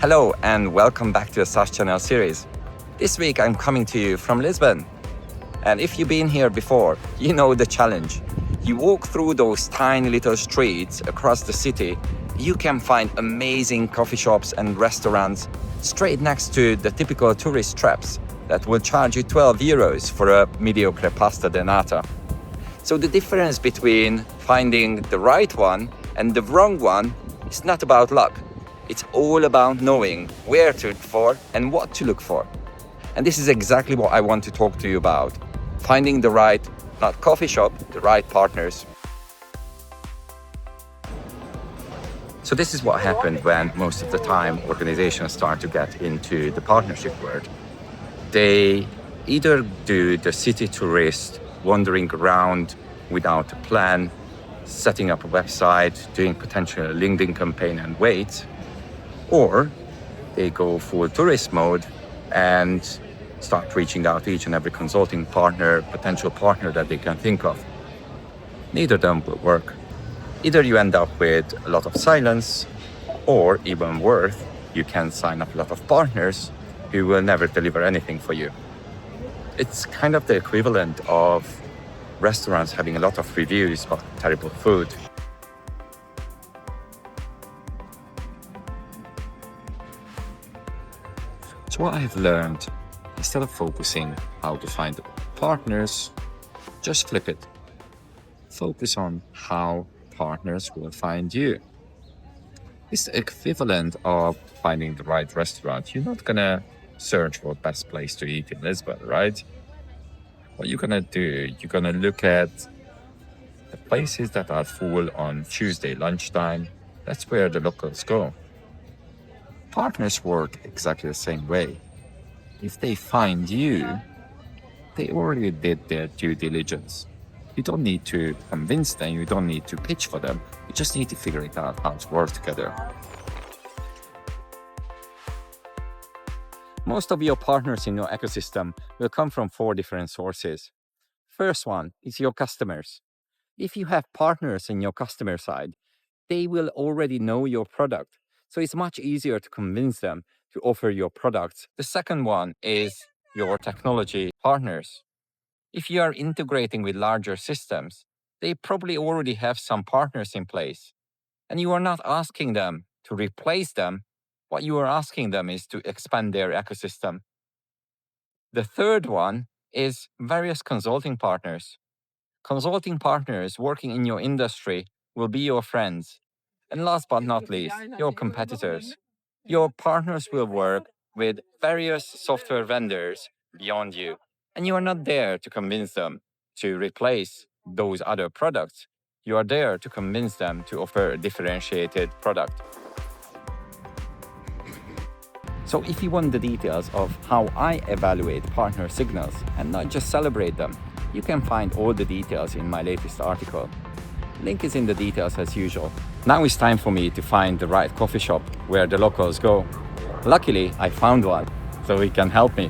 Hello and welcome back to the SaaS Channel Series. This week I'm coming to you from Lisbon. And if you've been here before, you know the challenge. You walk through those tiny little streets across the city, you can find amazing coffee shops and restaurants straight next to the typical tourist traps that will charge you 12 euros for a mediocre pasta denata. So the difference between finding the right one and the wrong one is not about luck. It's all about knowing where to look for and what to look for. And this is exactly what I want to talk to you about. Finding the right, not coffee shop, the right partners. So this is what happened when most of the time organizations start to get into the partnership world. They either do the city tourist, wandering around without a plan, setting up a website, doing potential LinkedIn campaign and wait, or they go full tourist mode and start reaching out to each and every consulting partner, potential partner that they can think of. Neither of them will work. Either you end up with a lot of silence, or even worse, you can sign up a lot of partners who will never deliver anything for you. It's kind of the equivalent of restaurants having a lot of reviews but terrible food. So what I've learned, instead of focusing how to find partners, just flip it. Focus on how partners will find you. It's the equivalent of finding the right restaurant. You're not gonna search for the best place to eat in Lisbon, right? What you're gonna do, you're gonna look at the places that are full on Tuesday lunchtime. That's where the locals go. Partners work exactly the same way. If they find you, they already did their due diligence. You don't need to convince them, you don't need to pitch for them. You just need to figure it out how to work together. Most of your partners in your ecosystem will come from 4 different sources. First one is your customers. If you have partners in your customer side, they will already know your product. So it's much easier to convince them to offer your products. The second one is your technology partners. If you are integrating with larger systems, they probably already have some partners in place. And you are not asking them to replace them. What you are asking them is to expand their ecosystem. The third one is various consulting partners. Consulting partners working in your industry will be your friends. And last but not least, your competitors. Your partners will work with various software vendors beyond you. And you are not there to convince them to replace those other products. You are there to convince them to offer a differentiated product. So if you want the details of how I evaluate partner signals and not just celebrate them, you can find all the details in my latest article. Link is in the details as usual. Now it's time for me to find the right coffee shop where the locals go. Luckily, I found one, so it can help me.